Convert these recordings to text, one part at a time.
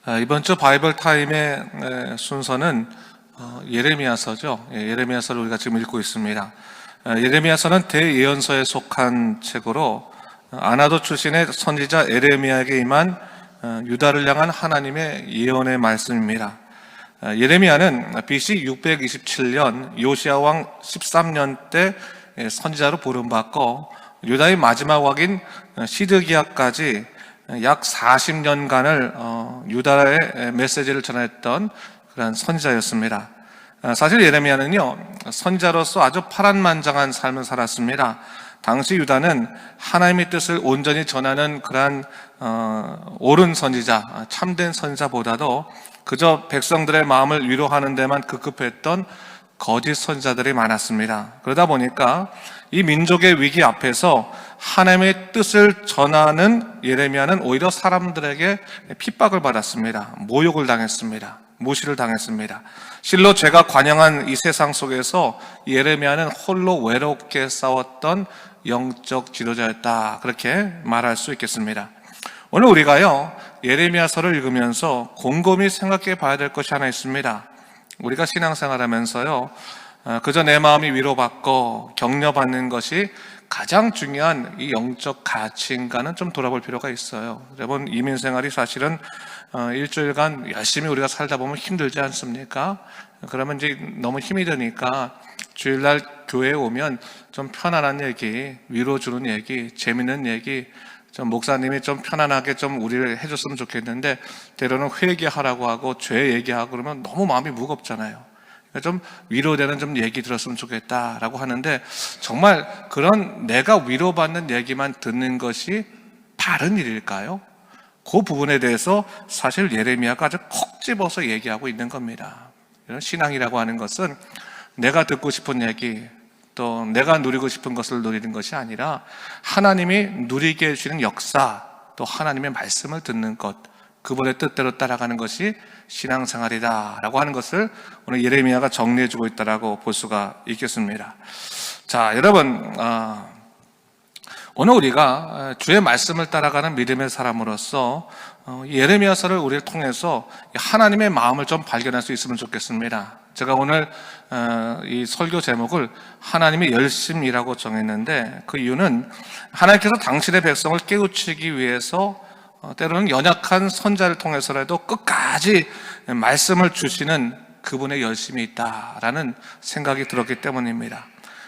이번 주 바이블 타임의 순서는 예레미야서죠. 예레미야서를 우리가 지금 읽고 있습니다. 예레미야서는 대예언서에 속한 책으로 아나도 출신의 선지자 예레미야에게 임한 유다를 향한 하나님의 예언의 말씀입니다. 예레미야는 BC 627년 요시야 왕 13년 때 선지자로 부름받고 유다의 마지막 왕인 시드기야까지 약 40년간을 유다의 메시지를 전했던 그런 선지자였습니다. 사실 예레미야는요, 선지자로서 아주 파란만장한 삶을 살았습니다. 당시 유다는 하나님의 뜻을 온전히 전하는 그러한 옳은 선지자, 참된 선지자보다도 그저 백성들의 마음을 위로하는 데만 급급했던 거짓 선지자들이 많았습니다. 그러다 보니까 이 민족의 위기 앞에서 하나님의 뜻을 전하는 예레미야는 오히려 사람들에게 핍박을 받았습니다. 모욕을 당했습니다. 무시를 당했습니다. 실로 죄가 관영한 이 세상 속에서 예레미야는 홀로 외롭게 싸웠던 영적 지도자였다, 그렇게 말할 수 있겠습니다. 오늘 우리가요, 예레미야서를 읽으면서 곰곰이 생각해 봐야 될 것이 하나 있습니다. 우리가 신앙생활하면서요, 그저 내 마음이 위로받고 격려받는 것이 가장 중요한 이 영적 가치인가는 좀 돌아볼 필요가 있어요. 여러분, 이민생활이 사실은 일주일간 열심히 우리가 살다 보면 힘들지 않습니까? 그러면 이제 너무 힘이 드니까 주일날 교회에 오면 좀 편안한 얘기, 위로 주는 얘기, 재밌는 얘기, 좀 목사님이 좀 편안하게 좀 우리를 해줬으면 좋겠는데, 때로는 회개하라고 하고 죄 얘기하고 그러면 너무 마음이 무겁잖아요. 좀 위로되는 좀 얘기 들었으면 좋겠다라고 하는데, 정말 그런 내가 위로받는 얘기만 듣는 것이 바른 일일까요? 그 부분에 대해서 사실 예레미야가 아주 콕 집어서 얘기하고 있는 겁니다. 이런 신앙이라고 하는 것은 내가 듣고 싶은 얘기, 또 내가 누리고 싶은 것을 누리는 것이 아니라 하나님이 누리게 해주시는 역사, 또 하나님의 말씀을 듣는 것, 그분의 뜻대로 따라가는 것이 신앙생활이다라고 하는 것을 오늘 예레미야가 정리해주고 있다라고 볼 수가 있겠습니다. 자, 여러분, 오늘 우리가 주의 말씀을 따라가는 믿음의 사람으로서 예레미야서를 우리를 통해서 하나님의 마음을 좀 발견할 수 있으면 좋겠습니다. 제가 오늘 이 설교 제목을 하나님의 열심이라고 정했는데, 그 이유는 하나님께서 당신의 백성을 깨우치기 위해서 때로는 연약한 선자를 통해서라도 끝까지 말씀을 주시는 그분의 열심이 있다라는 생각이 들었기 때문입니다.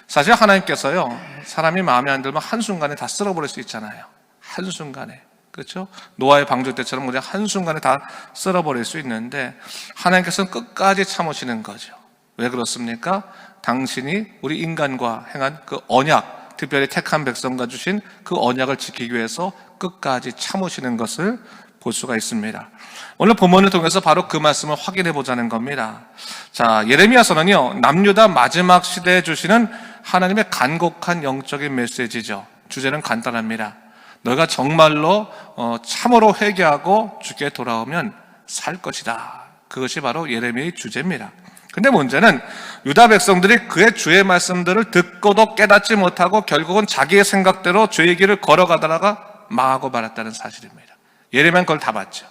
사실 하나님께서요, 사람이 마음에 안 들면 한순간에 다 쓸어버릴 수 있잖아요. 한순간에. 그렇죠? 노아의 방주 때처럼 그냥 한순간에 다 쓸어버릴 수 있는데, 하나님께서는 끝까지 참으시는 거죠. 왜 그렇습니까? 당신이 우리 인간과 행한 그 언약, 특별히 택한 백성과 주신 그 언약을 지키기 위해서 끝까지 참으시는 것을 볼 수가 있습니다. 오늘 본문을 통해서 바로 그 말씀을 확인해 보자는 겁니다. 자, 예레미야서는요, 남유다 마지막 시대에 주시는 하나님의 간곡한 영적인 메시지죠. 주제는 간단합니다. 너희가 정말로 참으로 회개하고 주께 돌아오면 살 것이다. 그것이 바로 예레미야의 주제입니다. 근데 문제는 유다 백성들이 그의 주의 말씀들을 듣고도 깨닫지 못하고 결국은 자기의 생각대로 주의 길을 걸어가다가 망하고 말았다는 사실입니다. 예레미야는 그걸 다 봤죠.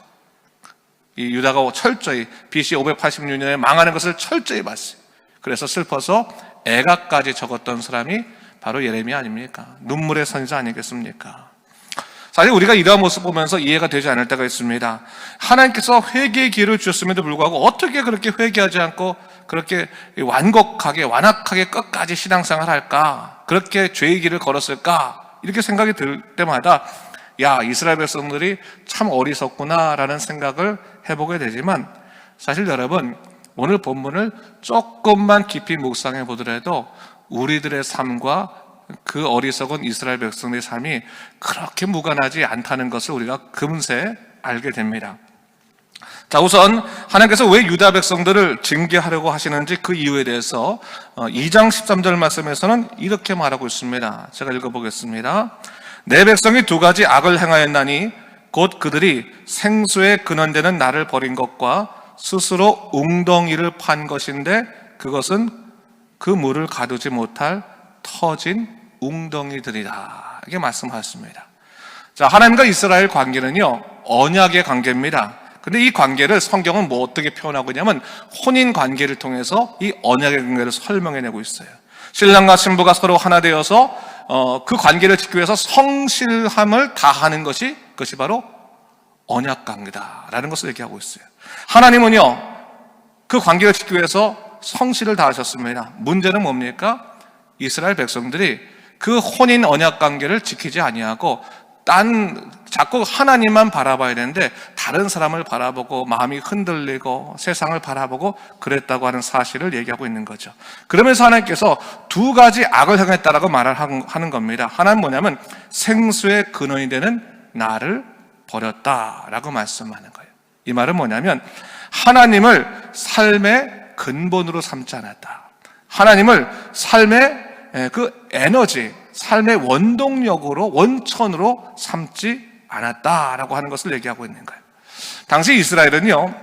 이 유다가 철저히 BC 586년에 망하는 것을 철저히 봤어요. 그래서 슬퍼서 애가까지 적었던 사람이 바로 예레미야 아닙니까? 눈물의 선지자 아니겠습니까? 사실 우리가 이러한 모습 보면서 이해가 되지 않을 때가 있습니다. 하나님께서 회개의 기회를 주셨음에도 불구하고 어떻게 그렇게 회개하지 않고 그렇게 완악하게 끝까지 신앙생활 할까? 그렇게 죄의 길을 걸었을까? 이렇게 생각이 들 때마다 야, 이스라엘 백성들이 참 어리석구나라는 생각을 해보게 되지만, 사실 여러분, 오늘 본문을 조금만 깊이 묵상해 보더라도 우리들의 삶과 그 어리석은 이스라엘 백성의 삶이 그렇게 무관하지 않다는 것을 우리가 금세 알게 됩니다. 자, 우선 하나님께서 왜 유다 백성들을 징계하려고 하시는지 그 이유에 대해서 2장 13절 말씀에서는 이렇게 말하고 있습니다. 제가 읽어보겠습니다. 내 백성이 두 가지 악을 행하였나니 곧 그들이 생수에 근원되는 나를 버린 것과 스스로 웅덩이를 판 것인데 그것은 그 물을 가두지 못할 터진 웅덩이들이다, 이렇게 말씀하셨습니다. 자, 하나님과 이스라엘 관계는요, 언약의 관계입니다. 근데 이 관계를 성경은 뭐 어떻게 표현하고 있냐면 혼인 관계를 통해서 이 언약의 관계를 설명해내고 있어요. 신랑과 신부가 서로 하나 되어서 그 관계를 지키기 위해서 성실함을 다하는 것이, 그것이 바로 언약 관계다라는 것을 얘기하고 있어요. 하나님은요, 그 관계를 지키기 위해서 성실을 다하셨습니다. 문제는 뭡니까? 이스라엘 백성들이 그 혼인 언약 관계를 지키지 아니하고 자꾸 하나님만 바라봐야 되는데 다른 사람을 바라보고 마음이 흔들리고 세상을 바라보고 그랬다고 하는 사실을 얘기하고 있는 거죠. 그러면서 하나님께서 두 가지 악을 행했다라고 말을 하는 겁니다. 하나는 뭐냐면 생수의 근원이 되는 나를 버렸다라고 말씀하는 거예요. 이 말은 뭐냐면 하나님을 삶의 근본으로 삼지 않았다. 하나님을 삶의 그 에너지, 삶의 원동력으로, 원천으로 삼지 않았다라고 하는 것을 얘기하고 있는 거예요. 당시 이스라엘은요,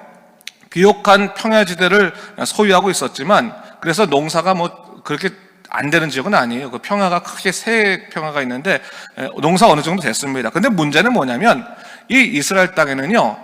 비옥한 평야지대를 소유하고 있었지만, 그래서 농사가 뭐 그렇게 안 되는 지역은 아니에요. 그 평야가 크게 세 평야가 있는데 농사 어느 정도 됐습니다. 근데 문제는 뭐냐면 이 이스라엘 땅에는요,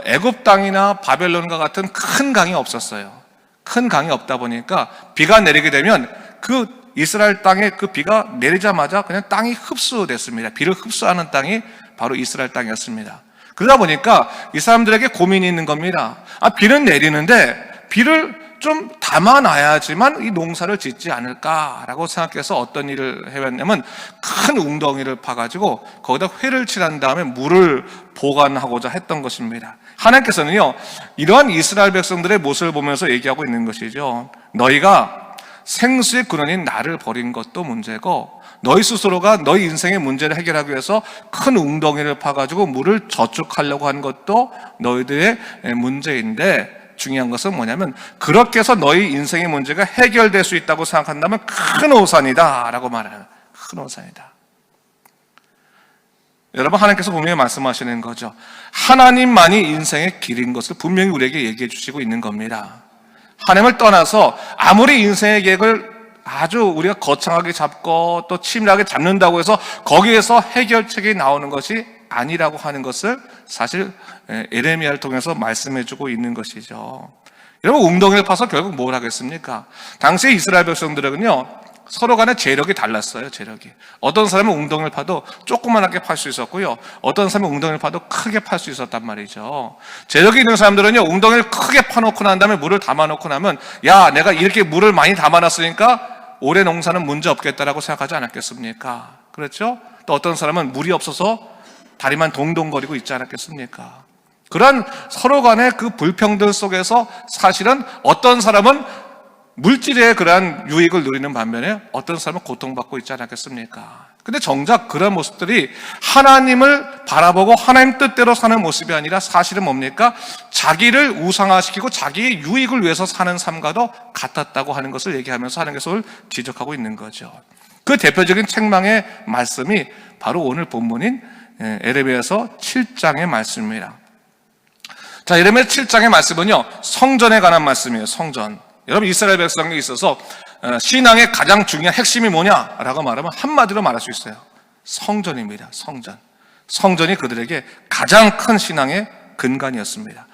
애굽 땅이나 바벨론과 같은 큰 강이 없었어요. 큰 강이 없다 보니까 비가 내리게 되면 그 이스라엘 땅에 그 비가 내리자마자 그냥 땅이 흡수됐습니다. 비를 흡수하는 땅이 바로 이스라엘 땅이었습니다. 그러다 보니까 이 사람들에게 고민이 있는 겁니다. 비는 내리는데 비를 좀 담아놔야지만 이 농사를 짓지 않을까라고 생각해서 어떤 일을 해왔냐면 큰 웅덩이를 파가지고 거기다 회를 칠한 다음에 물을 보관하고자 했던 것입니다. 하나님께서는요, 이러한 이스라엘 백성들의 모습을 보면서 얘기하고 있는 것이죠. 너희가 생수의 근원인 나를 버린 것도 문제고 너희 스스로가 너희 인생의 문제를 해결하기 위해서 큰 웅덩이를 파가지고 물을 저축하려고 하는 것도 너희들의 문제인데, 중요한 것은 뭐냐면 그렇게 해서 너희 인생의 문제가 해결될 수 있다고 생각한다면 큰 오산이다 라고 말해요. 큰 오산이다. 여러분, 하나님께서 분명히 말씀하시는 거죠. 하나님만이 인생의 길인 것을 분명히 우리에게 얘기해 주시고 있는 겁니다. 하나님을 떠나서 아무리 인생의 계획을 아주 우리가 거창하게 잡고 또 치밀하게 잡는다고 해서 거기에서 해결책이 나오는 것이 아니라고 하는 것을 사실 예레미야를 통해서 말씀해주고 있는 것이죠. 여러분, 웅덩이를 파서 결국 뭘 하겠습니까? 당시 이스라엘 백성들은요, 서로 간에 재력이 달랐어요. 재력이. 어떤 사람은 웅덩이를 파도 조그만하게 팔 수 있었고요, 어떤 사람은 웅덩이를 파도 크게 팔 수 있었단 말이죠. 재력이 있는 사람들은요, 웅덩이를 크게 파놓고 난 다음에 물을 담아놓고 나면, 야, 내가 이렇게 물을 많이 담아놨으니까 올해 농사는 문제 없겠다라고 생각하지 않았겠습니까? 그렇죠? 또 어떤 사람은 물이 없어서 다리만 동동거리고 있지 않았겠습니까? 그런 서로 간의 그 불평등 속에서 사실은 어떤 사람은 물질의 그러한 유익을 누리는 반면에 어떤 사람은 고통받고 있지 않았겠습니까? 근데 정작 그런 모습들이 하나님을 바라보고 하나님 뜻대로 사는 모습이 아니라 사실은 뭡니까? 자기를 우상화시키고 자기의 유익을 위해서 사는 삶과도 같았다고 하는 것을 얘기하면서 하나님께서 그걸 지적하고 있는 거죠. 그 대표적인 책망의 말씀이 바로 오늘 본문인 예레미야서 7장의 말씀입니다. 자, 예레미야 7장의 말씀은요, 성전에 관한 말씀이에요. 성전. 여러분, 이스라엘 백성에 있어서 신앙의 가장 중요한 핵심이 뭐냐라고 말하면 한마디로 말할 수 있어요. 성전입니다. 성전. 성전이 그들에게 가장 큰 신앙의 근간이었습니다.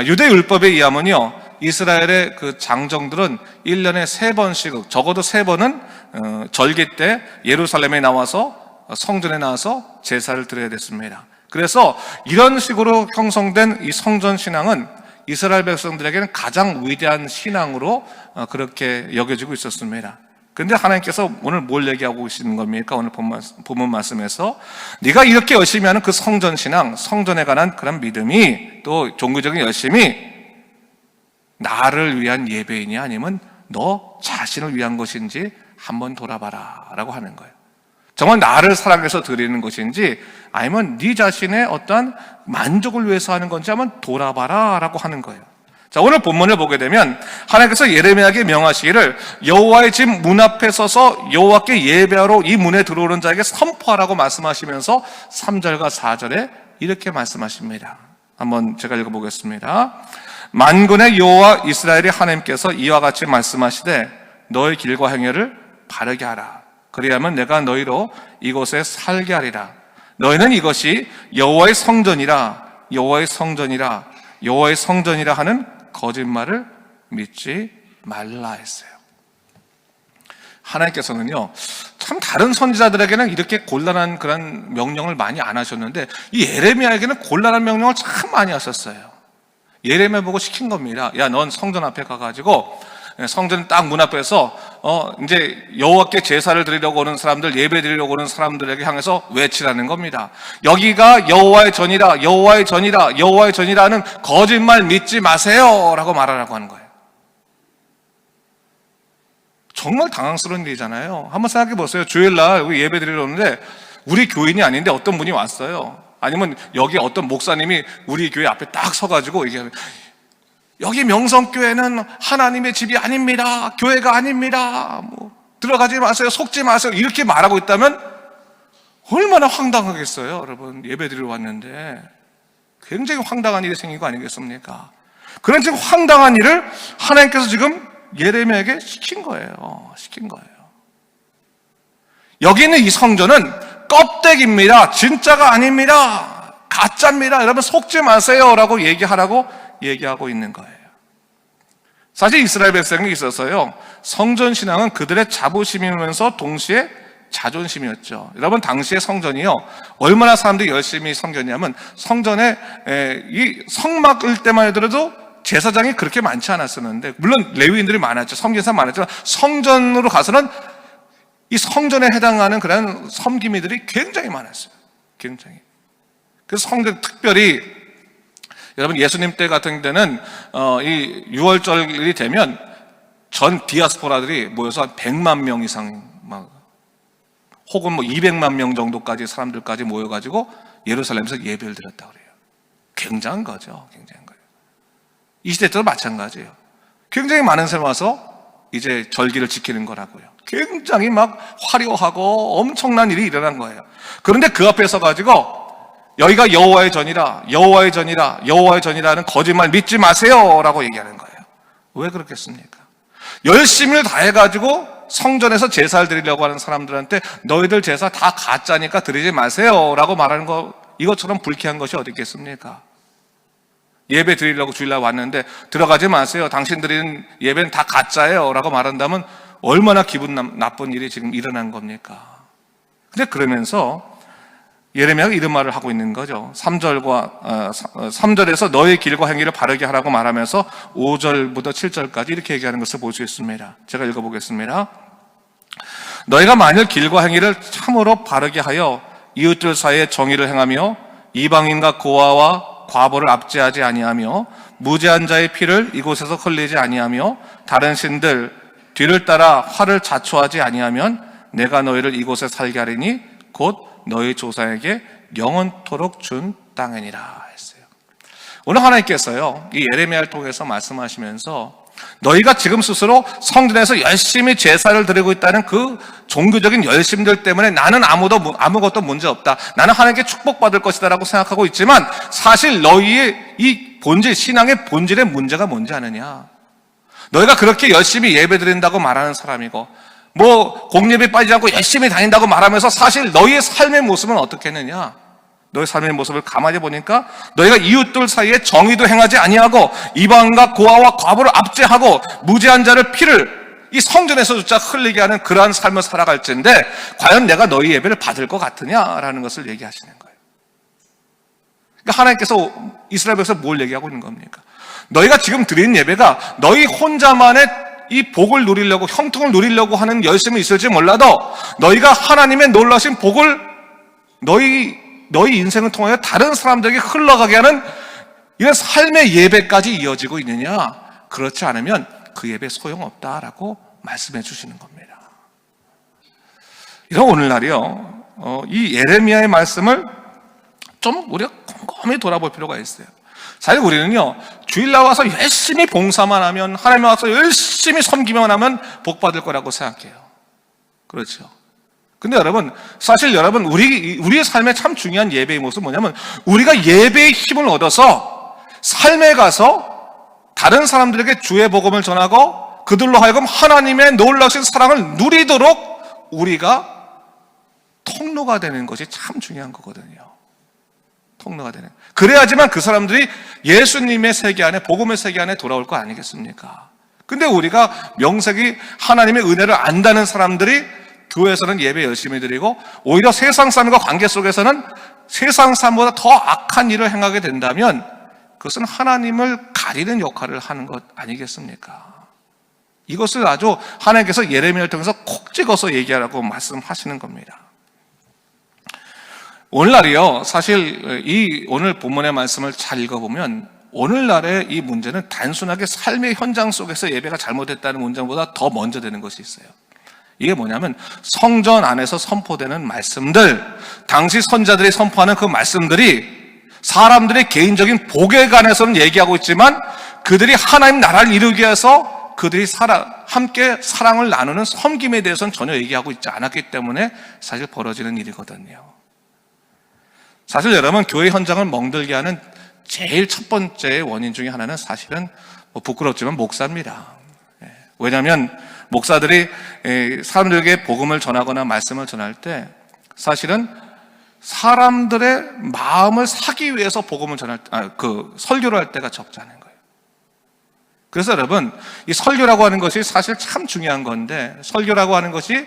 유대 율법에 의하면요, 이스라엘의 그 장정들은 1년에 3번씩, 적어도 3번은 절기 때 예루살렘에 나와서 성전에 나와서 제사를 드려야 됐습니다. 그래서 이런 식으로 형성된 이 성전 신앙은 이스라엘 백성들에게는 가장 위대한 신앙으로 그렇게 여겨지고 있었습니다. 그런데 하나님께서 오늘 뭘 얘기하고 계시는 겁니까? 오늘 본문 말씀에서 네가 이렇게 열심히 하는 그 성전 신앙, 성전에 관한 그런 믿음이, 또 종교적인 열심이 나를 위한 예배이냐 아니면 너 자신을 위한 것인지 한번 돌아봐라 라고 하는 거예요. 정말 나를 사랑해서 드리는 것인지 아니면 네 자신의 어떠한 만족을 위해서 하는 건지 한번 돌아봐라 라고 하는 거예요. 자, 오늘 본문을 보게 되면 하나님께서 예레미야에게 명하시기를 여호와의 집 문 앞에 서서 여호와께 예배하러 이 문에 들어오는 자에게 선포하라고 말씀하시면서 3절과 4절에 이렇게 말씀하십니다. 한번 제가 읽어보겠습니다. 만군의 여호와 이스라엘의 하나님께서 이와 같이 말씀하시되 너의 길과 행위를 바르게 하라. 그리하면 내가 너희로 이곳에 살게 하리라. 너희는 이것이 여호와의 성전이라, 여호와의 성전이라, 여호와의 성전이라 하는 거짓말을 믿지 말라 했어요. 하나님께서는요, 참 다른 선지자들에게는 이렇게 곤란한 그런 명령을 많이 안 하셨는데 이 예레미야에게는 곤란한 명령을 참 많이 하셨어요. 예레미야 보고 시킨 겁니다. 야, 넌 성전 앞에 가가지고 성전 딱 문 앞에서 이제 여호와께 제사를 드리려고 오는 사람들, 예배 드리려고 오는 사람들에게 향해서 외치라는 겁니다. 여기가 여호와의 전이라, 여호와의 전이라, 여호와의 전이라는 거짓말 믿지 마세요라고 말하라고 하는 거예요. 정말 당황스러운 일이잖아요. 한번 생각해 보세요. 주일날 여기 예배 드리러 오는데 우리 교인이 아닌데 어떤 분이 왔어요. 아니면 여기 어떤 목사님이 우리 교회 앞에 딱 서가지고 얘기하면, 여기 명성교회는 하나님의 집이 아닙니다. 교회가 아닙니다. 들어가지 마세요. 속지 마세요. 이렇게 말하고 있다면 얼마나 황당하겠어요. 여러분, 예배 드리러 왔는데 굉장히 황당한 일이 생긴 거 아니겠습니까? 그런 지금 황당한 일을 하나님께서 지금 예레미야에게 시킨 거예요. 여기 있는 이 성전은 껍데기입니다. 진짜가 아닙니다. 가짜입니다. 여러분, 속지 마세요라고 얘기하고 있는 거예요. 사실 이스라엘 백성에 있어서요, 성전 신앙은 그들의 자부심이면서 동시에 자존심이었죠. 여러분, 당시의 성전이요, 얼마나 사람들이 열심히 섬겼냐면 성전에 이 성막을 때만 하더라도 제사장이 그렇게 많지 않았었는데, 물론 레위인들이 많았죠. 섬기는 사람 많았지만 성전으로 가서는 이 성전에 해당하는 그런 섬기미들이 굉장히 많았어요. 굉장히. 그래서 성전, 특별히 여러분, 예수님 때 같은 데는 이 6월절이 되면 전 디아스포라들이 모여서 한 100만 명 이상, 혹은 200만 명 정도까지 사람들까지 모여가지고 예루살렘에서 예배를 드렸다고 그래요. 굉장한 거죠. 이 시대 때도 마찬가지예요. 굉장히 많은 사람이 와서 이제 절기를 지키는 거라고요. 굉장히 화려하고 엄청난 일이 일어난 거예요. 그런데 그 앞에 서가지고 여기가 여호와의 전이라, 여호와의 전이라, 여호와의 전이라는 거짓말 믿지 마세요라고 얘기하는 거예요. 왜 그렇겠습니까? 열심을 다해가지고 성전에서 제사를 드리려고 하는 사람들한테 너희들 제사 다 가짜니까 드리지 마세요라고 말하는 거, 이것처럼 불쾌한 것이 어디 있겠습니까? 예배 드리려고 주일날 왔는데 들어가지 마세요. 당신 드리는 예배는 다 가짜예요 라고 말한다면 얼마나 기분 나쁜 일이 지금 일어난 겁니까? 근데 그러면서 예레미야가 이런 말을 하고 있는 거죠. 3절에서 너의 길과 행위를 바르게 하라고 말하면서 5절부터 7절까지 이렇게 얘기하는 것을 볼 수 있습니다. 제가 읽어보겠습니다. 너희가 만일 길과 행위를 참으로 바르게 하여 이웃들 사이에 정의를 행하며 이방인과 고아와 과부를 압제하지 아니하며 무죄한 자의 피를 이곳에서 흘리지 아니하며 다른 신들 뒤를 따라 화를 자초하지 아니하면 내가 너희를 이곳에 살게 하리니 곧 너희 조상에게 영원토록 준 땅이니라 했어요. 오늘 하나님께서요, 이 예레미야를 통해서 말씀하시면서 너희가 지금 스스로 성전에서 열심히 제사를 드리고 있다는 그 종교적인 열심들 때문에 나는 아무것도 문제 없다, 나는 하나님께 축복받을 것이다 라고 생각하고 있지만 사실 너희의 이 본질, 신앙의 본질의 문제가 뭔지 아느냐? 너희가 그렇게 열심히 예배 드린다고 말하는 사람이고 공예배 빠지지 않고 열심히 다닌다고 말하면서 사실 너희의 삶의 모습은 어떻게 했느냐? 너희 삶의 모습을 가만히 보니까 너희가 이웃들 사이에 정의도 행하지 아니하고 이방과 고아와 과부를 압제하고 무죄한 자를 피를 이 성전에서조차 흘리게 하는 그러한 삶을 살아갈진데 과연 내가 너희 예배를 받을 것 같으냐라는 것을 얘기하시는 거예요. 그러니까 하나님께서 이스라엘 백성에서 뭘 얘기하고 있는 겁니까? 너희가 지금 드리는 예배가 너희 혼자만의 이 복을 누리려고, 형통을 누리려고 하는 열심이 있을지 몰라도 너희가 하나님의 놀라신 복을 너희 인생을 통하여 다른 사람들에게 흘러가게 하는 이런 삶의 예배까지 이어지고 있느냐? 그렇지 않으면 그 예배 소용없다라고 말씀해 주시는 겁니다. 이런 오늘날이요, 이 예레미야의 말씀을 좀 우리가 곰곰이 돌아볼 필요가 있어요. 사실 우리는요, 주일 나와서 열심히 봉사만 하면, 하나님 와서 열심히 섬기만 하면 복 받을 거라고 생각해요. 그렇죠. 근데 여러분, 사실 여러분, 우리의 삶에 참 중요한 예배의 모습은 뭐냐면, 우리가 예배의 힘을 얻어서 삶에 가서 다른 사람들에게 주의 복음을 전하고 그들로 하여금 하나님의 놀라신 사랑을 누리도록 우리가 통로가 되는 것이 참 중요한 거거든요. 통로가 되는. 그래야지만 그 사람들이 예수님의 세계 안에, 복음의 세계 안에 돌아올 거 아니겠습니까? 근데 우리가 명색이 하나님의 은혜를 안다는 사람들이 교회에서는 예배 열심히 드리고 오히려 세상 사람과 관계 속에서는 세상 사람보다 더 악한 일을 행하게 된다면 그것은 하나님을 가리는 역할을 하는 것 아니겠습니까? 이것을 아주 하나님께서 예레미야를 통해서 콕 찍어서 얘기하라고 말씀하시는 겁니다. 오늘날이요, 사실 이 오늘 본문의 말씀을 잘 읽어보면 오늘날의 이 문제는 단순하게 삶의 현장 속에서 예배가 잘못됐다는 문제보다 더 먼저 되는 것이 있어요. 이게 뭐냐면 성전 안에서 선포되는 말씀들, 당시 선자들이 선포하는 그 말씀들이 사람들의 개인적인 복에 관해서는 얘기하고 있지만 그들이 하나님 나라를 이루기 위해서 그들이 함께 사랑을 나누는 섬김에 대해서는 전혀 얘기하고 있지 않았기 때문에 사실 벌어지는 일이거든요. 사실 여러분, 교회 현장을 멍들게 하는 제일 첫 번째 원인 중에 하나는 사실은 부끄럽지만 목사입니다. 왜냐하면 목사들이 사람들에게 복음을 전하거나 말씀을 전할 때 사실은 사람들의 마음을 사기 위해서 복음을 설교를 할 때가 적지 않은 거예요. 그래서 여러분, 이 설교라고 하는 것이 사실 참 중요한 건데, 설교라고 하는 것이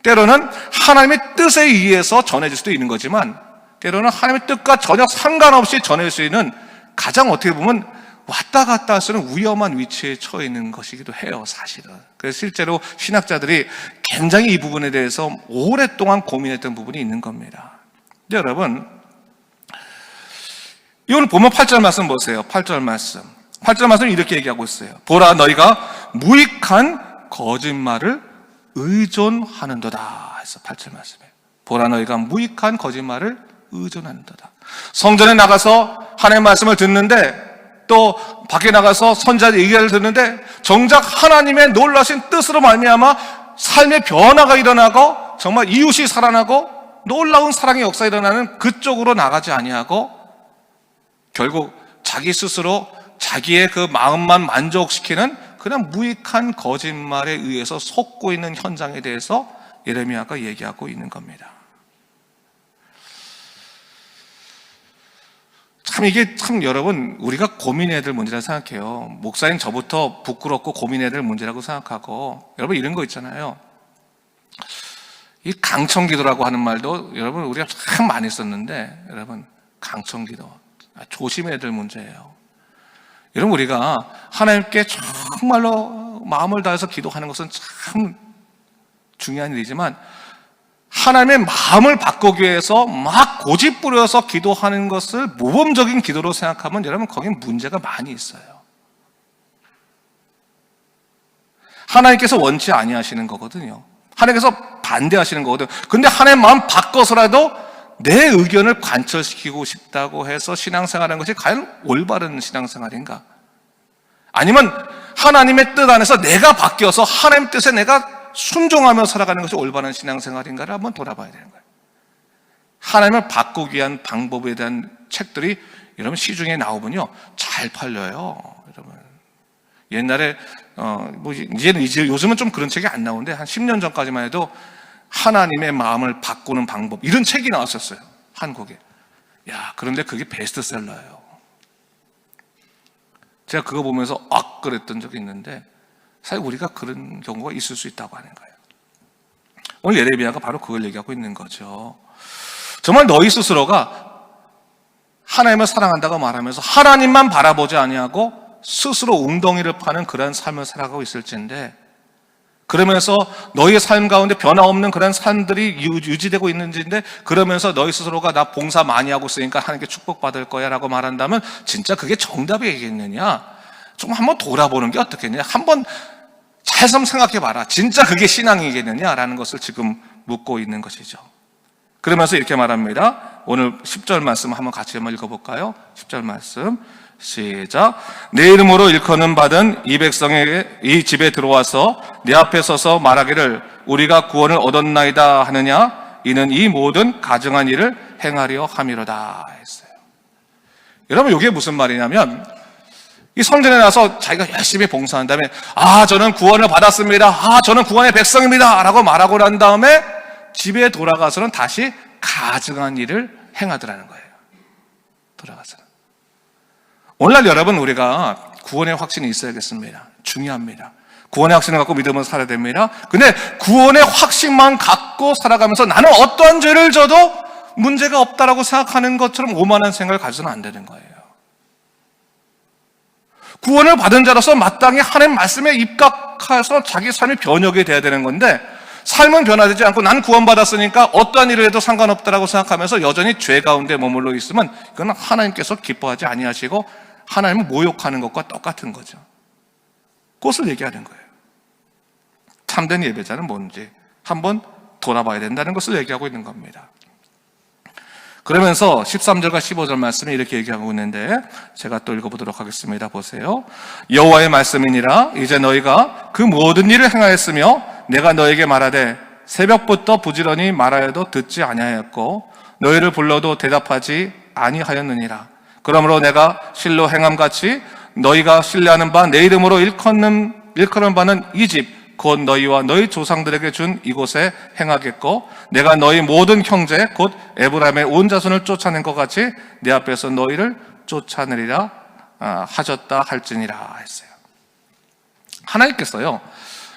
때로는 하나님의 뜻에 의해서 전해질 수도 있는 거지만 때로는 하나님의 뜻과 전혀 상관없이 전할 수 있는 가장 어떻게 보면 왔다 갔다 할 수 있는 위험한 위치에 처해 있는 것이기도 해요, 사실은. 그래서 실제로 신학자들이 굉장히 이 부분에 대해서 오랫동안 고민했던 부분이 있는 겁니다. 근데 여러분, 이걸 보면 8절 말씀 보세요. 8절 말씀. 8절 말씀 이렇게 얘기하고 있어요. 보라, 너희가 무익한 거짓말을 의존하는도다 해서 8절 말씀에 보라, 너희가 무익한 거짓말을 의존하는도다. 성전에 나가서 하나님의 말씀을 듣는데 또 밖에 나가서 선자의 얘기를 듣는데 정작 하나님의 놀라신 뜻으로 말미암아 삶의 변화가 일어나고 정말 이웃이 살아나고 놀라운 사랑의 역사가 일어나는 그쪽으로 나가지 아니하고 결국 자기 스스로 자기의 그 마음만 만족시키는 그냥 무익한 거짓말에 의해서 속고 있는 현장에 대해서 예레미야가 얘기하고 있는 겁니다. 참 이게 참 여러분, 우리가 고민해야 될 문제라 생각해요. 목사인 저부터 부끄럽고 고민해야 될 문제라고 생각하고, 여러분 이런 거 있잖아요. 이 강청기도라고 하는 말도 여러분 우리가 참 많이 썼는데, 여러분 강청기도 조심해야 될 문제예요. 여러분, 우리가 하나님께 정말로 마음을 다해서 기도하는 것은 참 중요한 일이지만 하나님의 마음을 바꾸기 위해서 막 고집 부려서 기도하는 것을 모범적인 기도로 생각하면 여러분, 거긴 문제가 많이 있어요. 하나님께서 원치 아니하시는 거거든요. 하나님께서 반대하시는 거거든요. 근데 하나님의 마음 바꿔서라도 내 의견을 관철시키고 싶다고 해서 신앙생활하는 것이 과연 올바른 신앙생활인가? 아니면 하나님의 뜻 안에서 내가 바뀌어서 하나님의 뜻에 내가 순종하며 살아가는 것이 올바른 신앙생활인가를 한번 돌아봐야 되는 거예요. 하나님을 바꾸기 위한 방법에 대한 책들이 여러분 시중에 나오면요 잘 팔려요. 여러분 옛날에 이제 요즘은 좀 그런 책이 안 나오는데 한 10년 전까지만 해도 하나님의 마음을 바꾸는 방법 이런 책이 나왔었어요, 한국에. 그런데 그게 베스트셀러예요. 제가 그거 보면서 그랬던 적이 있는데 사실 우리가 그런 경우가 있을 수 있다고 하는 거예요. 오늘 예레미야가 바로 그걸 얘기하고 있는 거죠. 정말 너희 스스로가 하나님을 사랑한다고 말하면서 하나님만 바라보지 아니하고 스스로 웅덩이를 파는 그런 삶을 살아가고 있을진데, 그러면서 너희의 삶 가운데 변화 없는 그런 삶들이 유지되고 있는지인데, 그러면서 너희 스스로가 나 봉사 많이 하고 있으니까 하나님께 축복받을 거야 라고 말한다면 진짜 그게 정답이겠느냐? 좀 한번 돌아보는 게 어떻겠냐? 한번 잘 생각해봐라. 진짜 그게 신앙이겠느냐라는 것을 지금 묻고 있는 것이죠. 그러면서 이렇게 말합니다. 오늘 10절 말씀 한번 같이 한번 읽어볼까요? 10절 말씀 시작. 내 이름으로 일컫는 받은 이 백성에게 이 집에 들어와서 내 앞에 서서 말하기를 우리가 구원을 얻었나이다 하느냐? 이는 이 모든 가증한 일을 행하려 함이로다 했어요. 여러분 이게 무슨 말이냐면 이 성전에 나서 자기가 열심히 봉사한 다음에 저는 구원을 받았습니다. 저는 구원의 백성입니다 라고 말하고 난 다음에 집에 돌아가서는 다시 가증한 일을 행하더라는 거예요. 돌아가서는 오늘날 여러분, 우리가 구원의 확신이 있어야겠습니다. 중요합니다. 구원의 확신을 갖고 믿음을 살아야 됩니다. 근데 구원의 확신만 갖고 살아가면서 나는 어떠한 죄를 져도 문제가 없다라고 생각하는 것처럼 오만한 생각을 가져서는 안 되는 거예요. 구원을 받은 자로서 마땅히 하나님 말씀에 입각해서 자기 삶이 변혁이 돼야 되는 건데, 삶은 변화되지 않고 난 구원받았으니까 어떠한 일을 해도 상관없다라고 생각하면서 여전히 죄 가운데 머물러 있으면 이건 하나님께서 기뻐하지 아니하시고 하나님을 모욕하는 것과 똑같은 거죠. 그것을 얘기하는 거예요. 참된 예배자는 뭔지 한번 돌아봐야 된다는 것을 얘기하고 있는 겁니다. 그러면서 13절과 15절 말씀이 이렇게 얘기하고 있는데, 제가 또 읽어보도록 하겠습니다. 보세요. 여호와의 말씀이니라. 이제 너희가 그 모든 일을 행하였으며 내가 너에게 말하되 새벽부터 부지런히 말하여도 듣지 아니하였고 너희를 불러도 대답하지 아니하였느니라. 그러므로 내가 실로 행함같이 너희가 신뢰하는 바 내 이름으로 일컫는 바는 이 집 곧 너희와 너희 조상들에게 준 이곳에 행하겠고 내가 너희 모든 형제 곧 에브라임의 온 자손을 쫓아낸 것 같이 내 앞에서 너희를 쫓아내리라 하셨다 할지니라 했어요. 하나님께서요,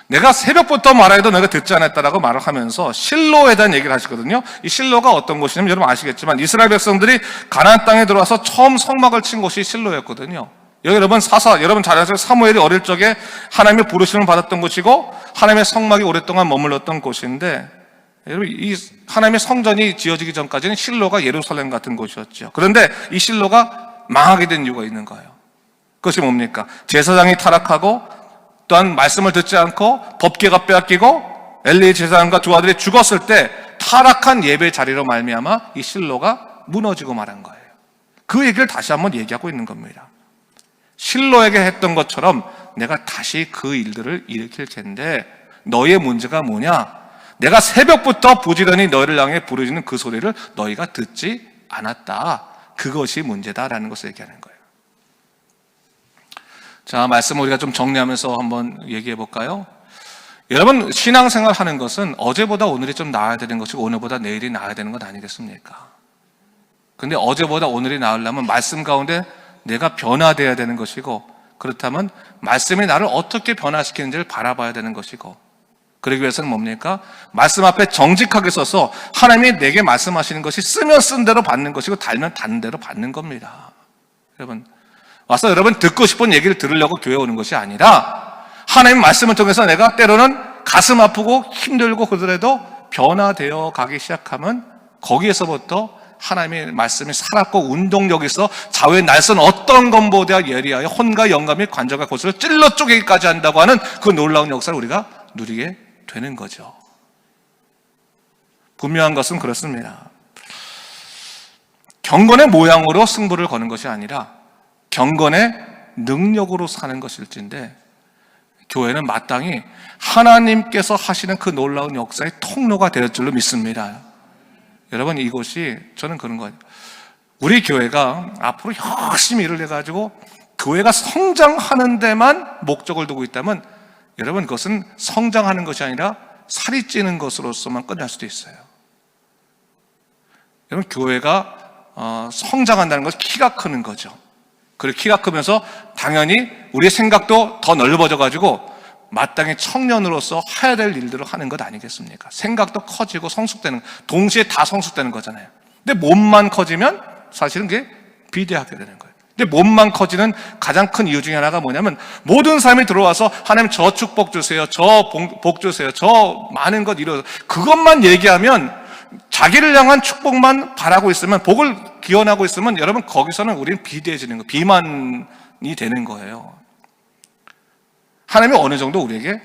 내가 새벽부터 말해도 너희가 듣지 않았다라고 말을 하면서 실로에 대한 얘기를 하시거든요. 이 실로가 어떤 곳이냐면 여러분 아시겠지만 이스라엘 백성들이 가나안 땅에 들어와서 처음 성막을 친 곳이 실로였거든요. 여러분 여러분 잘 아시죠? 사무엘이 어릴 적에 하나님의 부르심을 받았던 곳이고 하나님의 성막이 오랫동안 머물렀던 곳인데, 여러분 이 하나님의 성전이 지어지기 전까지는 실로가 예루살렘 같은 곳이었죠. 그런데 이 실로가 망하게 된 이유가 있는 거예요. 그것이 뭡니까? 제사장이 타락하고 또한 말씀을 듣지 않고 법궤가 빼앗기고 엘리 제사장과 두 아들이 죽었을 때 타락한 예배 자리로 말미암아 이 실로가 무너지고 말한 거예요. 그 얘기를 다시 한번 얘기하고 있는 겁니다. 실로에게 했던 것처럼 내가 다시 그 일들을 일으킬 텐데 너희의 문제가 뭐냐? 내가 새벽부터 부지런히 너희를 향해 부르짖는 그 소리를 너희가 듣지 않았다. 그것이 문제다라는 것을 얘기하는 거예요. 자, 말씀을 우리가 좀 정리하면서 한번 얘기해 볼까요? 여러분, 신앙생활 하는 것은 어제보다 오늘이 좀 나아야 되는 것이고 오늘보다 내일이 나아야 되는 것 아니겠습니까? 근데 어제보다 오늘이 나으려면 말씀 가운데 내가 변화되어야 되는 것이고, 그렇다면 말씀이 나를 어떻게 변화시키는지를 바라봐야 되는 것이고, 그러기 위해서는 뭡니까? 말씀 앞에 정직하게 서서 하나님이 내게 말씀하시는 것이 쓰면 쓴 대로 받는 것이고 달면 단 대로 받는 겁니다. 여러분, 와서 여러분 듣고 싶은 얘기를 들으려고 교회 오는 것이 아니라 하나님 말씀을 통해서 내가 때로는 가슴 아프고 힘들고 그러더라도 변화되어 가기 시작하면 거기에서부터 하나님의 말씀이 살았고 운동력이 있어 좌우의 날선 어떤 것보다 예리하여 혼과 영감이 관절과 골수를 찔러 쪼개기까지 한다고 하는 그 놀라운 역사를 우리가 누리게 되는 거죠. 분명한 것은 그렇습니다. 경건의 모양으로 승부를 거는 것이 아니라 경건의 능력으로 사는 것일진데, 교회는 마땅히 하나님께서 하시는 그 놀라운 역사의 통로가 될 줄로 믿습니다. 여러분, 이것이 저는 그런 거예요. 우리 교회가 앞으로 열심히 일을 해가지고 교회가 성장하는 데만 목적을 두고 있다면 여러분 그것은 성장하는 것이 아니라 살이 찌는 것으로서만 끝날 수도 있어요. 여러분, 교회가 성장한다는 것은 키가 크는 거죠. 그리고 키가 크면서 당연히 우리의 생각도 더 넓어져가지고 마땅히 청년으로서 해야 될 일들을 하는 것 아니겠습니까? 생각도 커지고 성숙되는, 동시에 다 성숙되는 거잖아요. 근데 몸만 커지면 사실은 그게 비대하게 되는 거예요. 근데 몸만 커지는 가장 큰 이유 중에 하나가 뭐냐면 모든 사람이 들어와서 하나님 저 축복 주세요, 저 복 주세요, 저 많은 것 이루어서 그것만 얘기하면, 자기를 향한 축복만 바라고 있으면, 복을 기원하고 있으면 여러분 거기서는 우리는 비대해지는 거예요. 비만이 되는 거예요. 하나님이 어느 정도 우리에게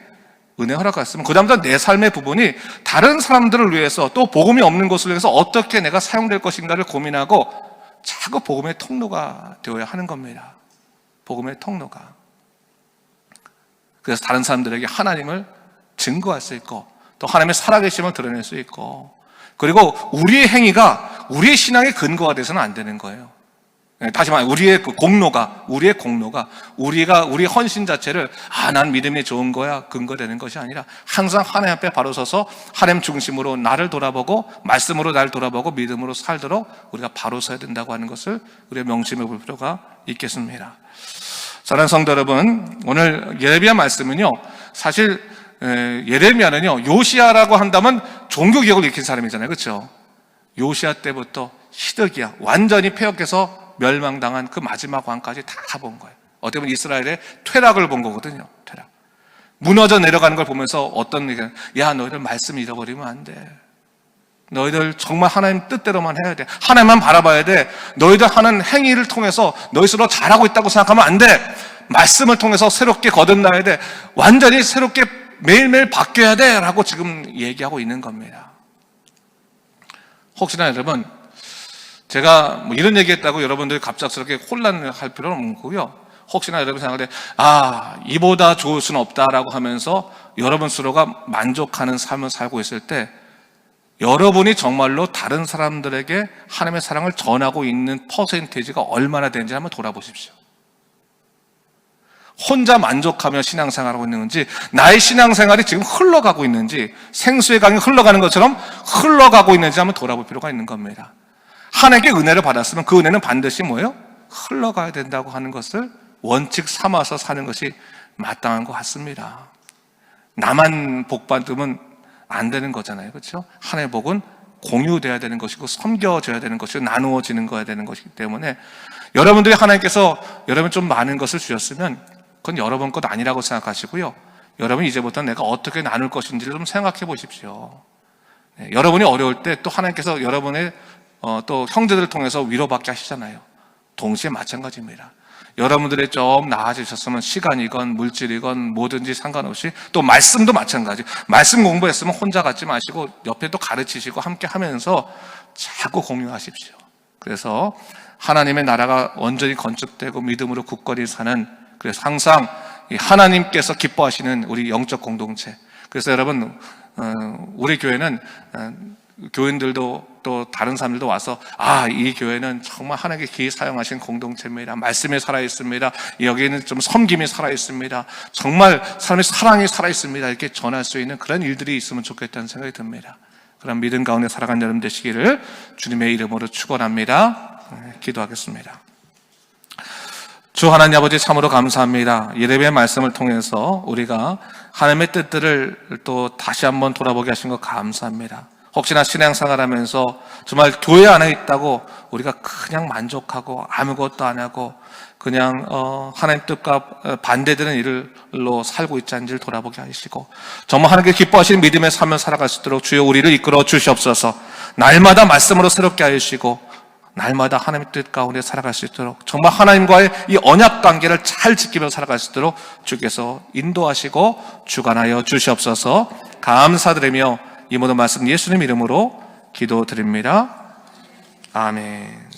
은혜 허락했으면 그 다음부터 내 삶의 부분이 다른 사람들을 위해서 또 복음이 없는 곳을 위해서 어떻게 내가 사용될 것인가를 고민하고 자꾸 복음의 통로가 되어야 하는 겁니다. 복음의 통로가. 그래서 다른 사람들에게 하나님을 증거할 수 있고 또 하나님의 살아계심을 드러낼 수 있고, 그리고 우리의 행위가 우리의 신앙의 근거가 돼서는 안 되는 거예요. 다시 말해 우리의 공로가 우리 헌신 자체를 난 믿음이 좋은 거야 근거되는 것이 아니라 항상 하나님 앞에 바로 서서 하나님 중심으로 나를 돌아보고 말씀으로 나를 돌아보고 믿음으로 살도록 우리가 바로 서야 된다고 하는 것을 우리가 명심해 볼 필요가 있겠습니다. 사랑하는 성도 여러분, 오늘 예레미야 말씀은요, 사실 예레미야는요 요시야라고 한다면 종교개혁을 일으킨 사람이잖아요, 그렇죠? 요시야 때부터 시드기야 완전히 폐역해서 멸망당한 그 마지막 왕까지 다 본 거예요. 어떻게 보면 이스라엘의 퇴락을 본 거거든요. 퇴락. 무너져 내려가는 걸 보면서 어떤 얘기가, 야 너희들 말씀 잃어버리면 안 돼. 너희들 정말 하나님 뜻대로만 해야 돼. 하나님만 바라봐야 돼. 너희들 하는 행위를 통해서 너희 스스로 잘하고 있다고 생각하면 안 돼. 말씀을 통해서 새롭게 거듭나야 돼. 완전히 새롭게 매일매일 바뀌어야 돼 라고 지금 얘기하고 있는 겁니다. 혹시나 여러분, 제가 뭐 이런 얘기했다고 여러분들이 갑작스럽게 혼란할 필요는 없고요. 혹시나 여러분 생각할 때 이보다 좋을 수는 없다라고 하면서 여러분 스스로가 만족하는 삶을 살고 있을 때 여러분이 정말로 다른 사람들에게 하나님의 사랑을 전하고 있는 퍼센테이지가 얼마나 되는지 한번 돌아보십시오. 혼자 만족하며 신앙생활하고 있는 건지, 나의 신앙생활이 지금 흘러가고 있는지, 생수의 강이 흘러가는 것처럼 흘러가고 있는지 한번 돌아볼 필요가 있는 겁니다. 하나님께 은혜를 받았으면 그 은혜는 반드시 뭐예요? 흘러가야 된다고 하는 것을 원칙 삼아서 사는 것이 마땅한 것 같습니다. 나만 복 받으면 안 되는 거잖아요, 그렇죠? 하나님의 복은 공유돼야 되는 것이고 섬겨져야 되는 것이고 나누어지는 거야 되는 것이기 때문에 여러분들이 하나님께서 여러분 좀 많은 것을 주셨으면 그건 여러분 것 아니라고 생각하시고요. 여러분 이제부터 내가 어떻게 나눌 것인지를 좀 생각해 보십시오. 여러분이 어려울 때 또 하나님께서 여러분의 또 형제들을 통해서 위로받게 하시잖아요. 동시에 마찬가지입니다. 여러분들이 좀 나아지셨으면 시간이건 물질이건 뭐든지 상관없이 또 말씀도 마찬가지. 말씀 공부했으면 혼자 갖지 마시고 옆에 또 가르치시고 함께 하면서 자꾸 공유하십시오. 그래서 하나님의 나라가 온전히 건축되고 믿음으로 굳건히 사는, 그래서 항상 하나님께서 기뻐하시는 우리 영적 공동체. 그래서 여러분 우리 교회는 교인들도 또 다른 사람들도 와서 이 교회는 정말 하나님께 기히 사용하신 공동체입니다. 말씀이 살아있습니다. 여기에는 좀 섬김이 살아있습니다. 정말 사람의 사랑이 살아있습니다. 이렇게 전할 수 있는 그런 일들이 있으면 좋겠다는 생각이 듭니다. 그런 믿음 가운데 살아가는 여러분 되시기를 주님의 이름으로 축원합니다. 기도하겠습니다. 주 하나님 아버지 참으로 감사합니다. 예레미야 말씀을 통해서 우리가 하나님의 뜻들을 또 다시 한번 돌아보게 하신 것 감사합니다. 혹시나 신앙생활하면서 정말 교회 안에 있다고 우리가 그냥 만족하고 아무것도 안 하고 그냥 하나님 뜻과 반대되는 일로 살고 있지 않은지를 돌아보게 하시고 정말 하나님께 기뻐하시는 믿음의 삶을 살아갈 수 있도록 주여 우리를 이끌어 주시옵소서. 날마다 말씀으로 새롭게 하시고 날마다 하나님의 뜻 가운데 살아갈 수 있도록 정말 하나님과의 이 언약 관계를 잘 지키며 살아갈 수 있도록 주께서 인도하시고 주관하여 주시옵소서. 감사드리며 이 모든 말씀 예수님 이름으로 기도드립니다. 아멘.